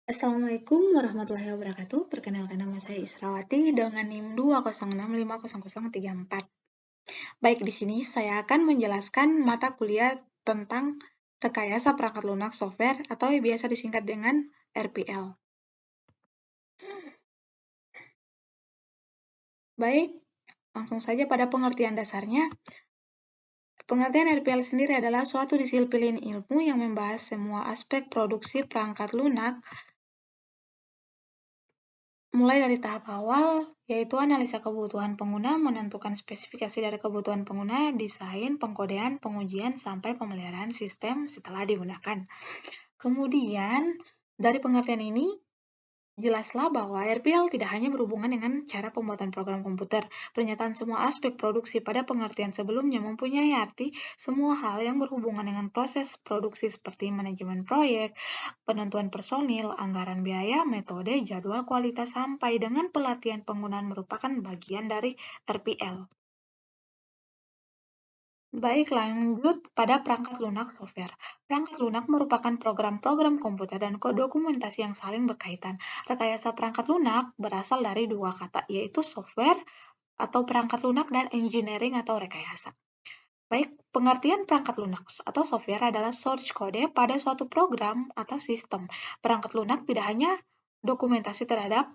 Assalamualaikum warahmatullahi wabarakatuh. Perkenalkan nama saya Israwati dengan NIM 2065034. Baik, di sini saya akan menjelaskan mata kuliah tentang rekayasa perangkat lunak software atau biasa disingkat dengan RPL. Baik, langsung saja pada pengertian dasarnya. Pengertian RPL sendiri adalah suatu disiplin ilmu yang membahas semua aspek produksi perangkat lunak mulai dari tahap awal, yaitu analisa kebutuhan pengguna, menentukan spesifikasi dari kebutuhan pengguna, desain, pengkodean, pengujian, sampai pemeliharaan sistem setelah digunakan. Kemudian, dari pengertian ini, jelaslah bahwa RPL tidak hanya berhubungan dengan cara pembuatan program komputer. Pernyataan semua aspek produksi pada pengertian sebelumnya mempunyai arti semua hal yang berhubungan dengan proses produksi seperti manajemen proyek, penentuan personil, anggaran biaya, metode, jadwal, kualitas, sampai dengan pelatihan penggunaan merupakan bagian dari RPL. Baik, lanjut pada perangkat lunak software. Perangkat lunak merupakan program-program komputer dan dokumentasi yang saling berkaitan. Rekayasa perangkat lunak berasal dari dua kata, yaitu software atau perangkat lunak dan engineering atau rekayasa. Baik, pengertian perangkat lunak atau software adalah source code pada suatu program atau sistem. Perangkat lunak tidak hanya dokumentasi terhadap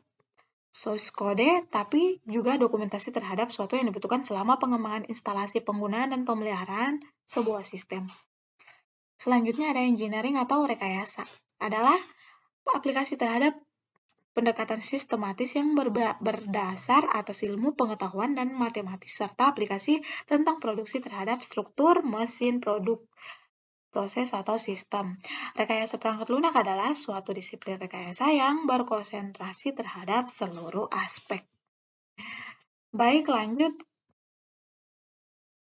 source code, tapi juga dokumentasi terhadap suatu yang dibutuhkan selama pengembangan instalasi penggunaan dan pemeliharaan sebuah sistem. Selanjutnya ada engineering atau rekayasa. Adalah aplikasi terhadap pendekatan sistematis yang berdasar atas ilmu pengetahuan dan matematis, serta aplikasi tentang produksi terhadap struktur, mesin, produk, proses, atau sistem. Rekayasa perangkat lunak adalah suatu disiplin rekayasa yang berkonsentrasi terhadap seluruh aspek. Baik,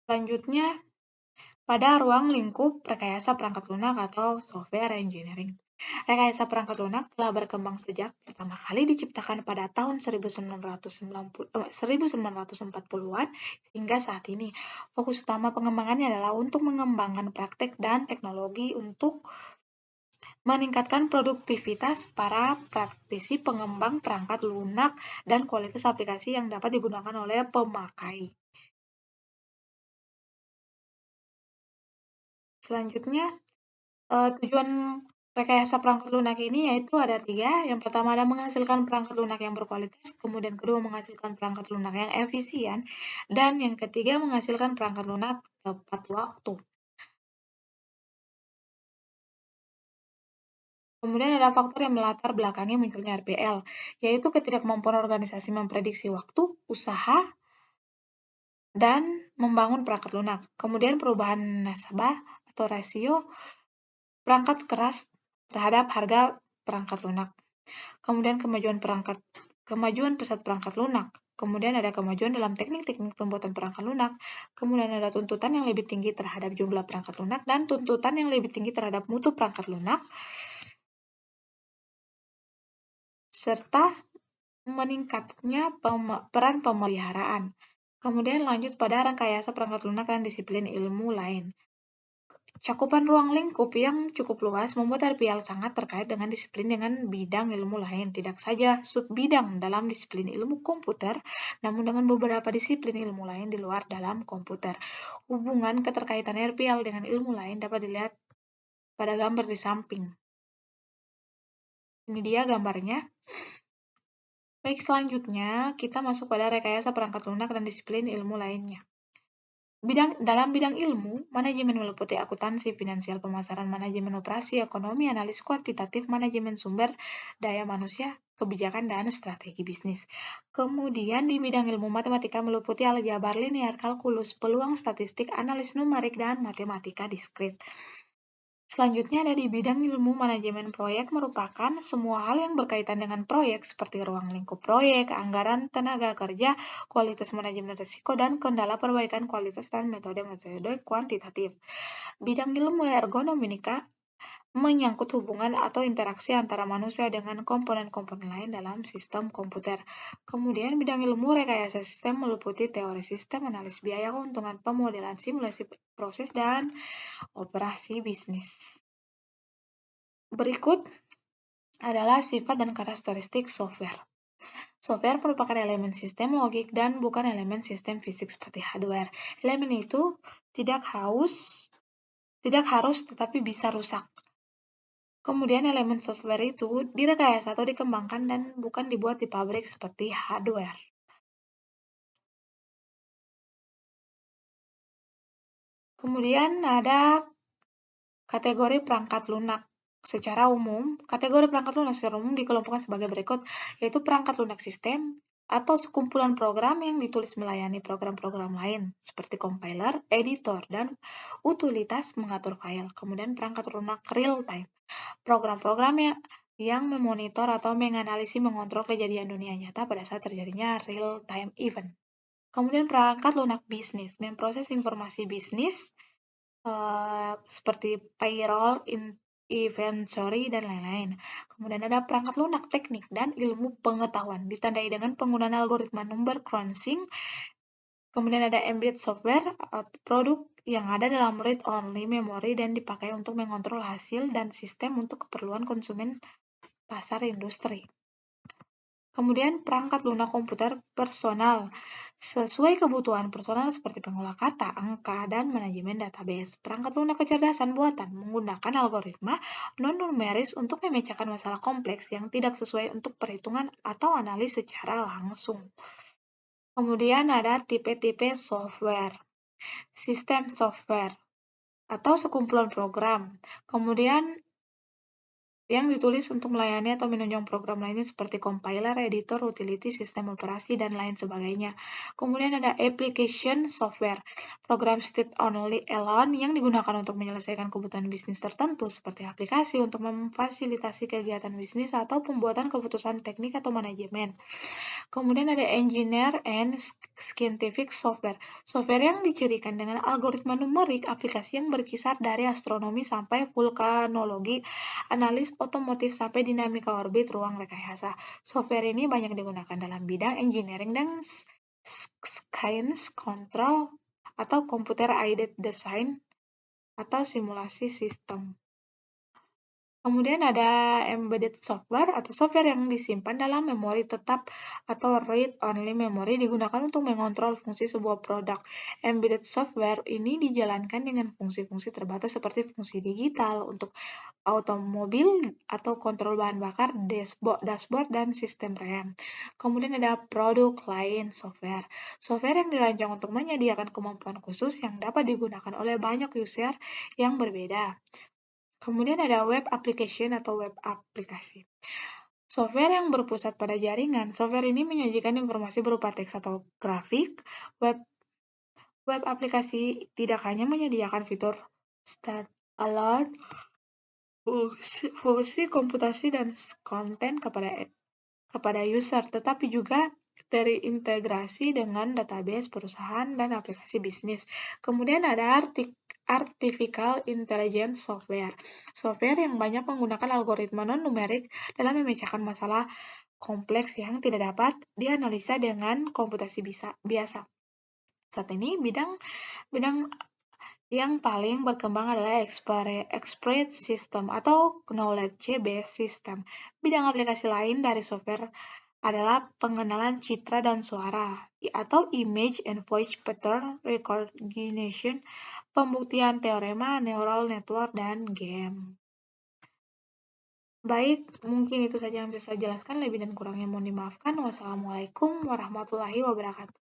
selanjutnya pada ruang lingkup rekayasa perangkat lunak atau software engineering. Rekayasa perangkat lunak telah berkembang sejak pertama kali diciptakan pada tahun 1940-an hingga saat ini. Fokus utama pengembangannya adalah untuk mengembangkan praktek dan teknologi untuk meningkatkan produktivitas para praktisi pengembang perangkat lunak dan kualitas aplikasi yang dapat digunakan oleh pemakai. Selanjutnya, tujuan rekayasa perangkat lunak ini yaitu ada 3. Yang pertama ada menghasilkan perangkat lunak yang berkualitas, kemudian kedua menghasilkan perangkat lunak yang efisien, dan yang ketiga menghasilkan perangkat lunak tepat waktu. Kemudian ada faktor yang melatar belakangi munculnya RPL, yaitu ketidakmampuan organisasi memprediksi waktu, usaha, dan membangun perangkat lunak. Kemudian perubahan nasabah atau rasio perangkat keras terhadap harga perangkat lunak. Kemudian kemajuan pesat perangkat lunak. Kemudian ada kemajuan dalam teknik-teknik pembuatan perangkat lunak. Kemudian ada tuntutan yang lebih tinggi terhadap jumlah perangkat lunak dan tuntutan yang lebih tinggi terhadap mutu perangkat lunak, serta meningkatnya peran pemeliharaan. Kemudian lanjut pada rekayasa perangkat lunak dan disiplin ilmu lain. Cakupan ruang lingkup yang cukup luas membuat RPL sangat terkait dengan disiplin dengan bidang ilmu lain, tidak saja subbidang dalam disiplin ilmu komputer, namun dengan beberapa disiplin ilmu lain di luar dalam komputer. Hubungan keterkaitan RPL dengan ilmu lain dapat dilihat pada gambar di samping. Ini dia gambarnya. Baik, selanjutnya kita masuk pada rekayasa perangkat lunak dan disiplin ilmu lainnya. Dalam bidang ilmu, manajemen meliputi akuntansi, finansial, pemasaran, manajemen operasi, ekonomi, analis kuantitatif, manajemen sumber daya manusia, kebijakan, dan strategi bisnis. Kemudian di bidang ilmu matematika meliputi aljabar, linear, kalkulus, peluang statistik, analis numerik, dan matematika diskrit. Selanjutnya ada di bidang ilmu manajemen proyek merupakan semua hal yang berkaitan dengan proyek seperti ruang lingkup proyek, anggaran, tenaga kerja, kualitas manajemen risiko, dan kendala perbaikan kualitas dan metode-metode kuantitatif. Bidang ilmu ergonomika menyangkut hubungan atau interaksi antara manusia dengan komponen-komponen lain dalam sistem komputer. Kemudian bidang ilmu rekayasa sistem meliputi teori sistem, analis biaya, keuntungan, pemodelan, simulasi proses, dan operasi bisnis. Berikut adalah sifat dan karakteristik software. Software merupakan elemen sistem logik dan bukan elemen sistem fisik seperti hardware. Elemen itu tidak harus tetapi bisa rusak. Kemudian elemen software itu direkayasa atau dikembangkan dan bukan dibuat di pabrik seperti hardware. Kemudian ada kategori perangkat lunak. Secara umum, kategori perangkat lunak secara umum dikelompokkan sebagai berikut, yaitu perangkat lunak sistem atau sekumpulan program yang ditulis melayani program-program lain, seperti compiler, editor, dan utilitas mengatur file. Kemudian perangkat lunak real-time, program-program yang memonitor atau menganalisis mengontrol kejadian dunia nyata pada saat terjadinya real-time event. Kemudian perangkat lunak bisnis, memproses informasi bisnis seperti payroll, inventory, dan lain-lain. Kemudian ada perangkat lunak teknik dan ilmu pengetahuan, ditandai dengan penggunaan algoritma number crunching. Kemudian ada embedded software, produk yang ada dalam read-only memory dan dipakai untuk mengontrol hasil dan sistem untuk keperluan konsumen pasar industri. Kemudian perangkat lunak komputer personal, sesuai kebutuhan personal seperti pengolah kata, angka, dan manajemen database. Perangkat lunak kecerdasan buatan menggunakan algoritma non-numeris untuk memecahkan masalah kompleks yang tidak sesuai untuk perhitungan atau analis secara langsung. Kemudian ada tipe-tipe software, sistem software, atau sekumpulan program. Kemudian yang ditulis untuk melayani atau menunjang program lainnya seperti compiler, editor, utility, sistem operasi, dan lain sebagainya. Kemudian ada application software, program state only alone yang digunakan untuk menyelesaikan kebutuhan bisnis tertentu seperti aplikasi untuk memfasilitasi kegiatan bisnis atau pembuatan keputusan teknik atau manajemen. Kemudian ada engineer and scientific software, software yang dicirikan dengan algoritma numerik, aplikasi yang berkisar dari astronomi sampai vulkanologi, analis otomotif sampai dinamika orbit ruang rekayasa. Software ini banyak digunakan dalam bidang engineering dan science control atau computer aided design atau simulasi sistem. Kemudian ada embedded software atau software yang disimpan dalam memori tetap atau read-only memory digunakan untuk mengontrol fungsi sebuah produk. Embedded software ini dijalankan dengan fungsi-fungsi terbatas seperti fungsi digital untuk automobil atau kontrol bahan bakar, dashboard, dan sistem rem. Kemudian ada produk lain software. Software yang dirancang untuk menyediakan kemampuan khusus yang dapat digunakan oleh banyak user yang berbeda. Kemudian ada web application atau web aplikasi. Software yang berpusat pada jaringan. Software ini menyajikan informasi berupa teks atau grafik. Web aplikasi tidak hanya menyediakan fitur standalone, fungsi komputasi dan konten kepada user, tetapi juga terintegrasi dengan database perusahaan dan aplikasi bisnis. Kemudian ada artificial intelligence software. Software yang banyak menggunakan algoritma non-numerik dalam memecahkan masalah kompleks yang tidak dapat dianalisa dengan komputasi biasa. Saat ini bidang yang paling berkembang adalah expert system atau knowledge-based system. Bidang aplikasi lain dari software adalah pengenalan citra dan suara atau image and voice pattern recognition, pembuktian teorema, neural network, dan game. Baik, mungkin itu saja yang bisa saya jelaskan. Lebih dan kurangnya mohon dimaafkan. Wassalamualaikum warahmatullahi wabarakatuh.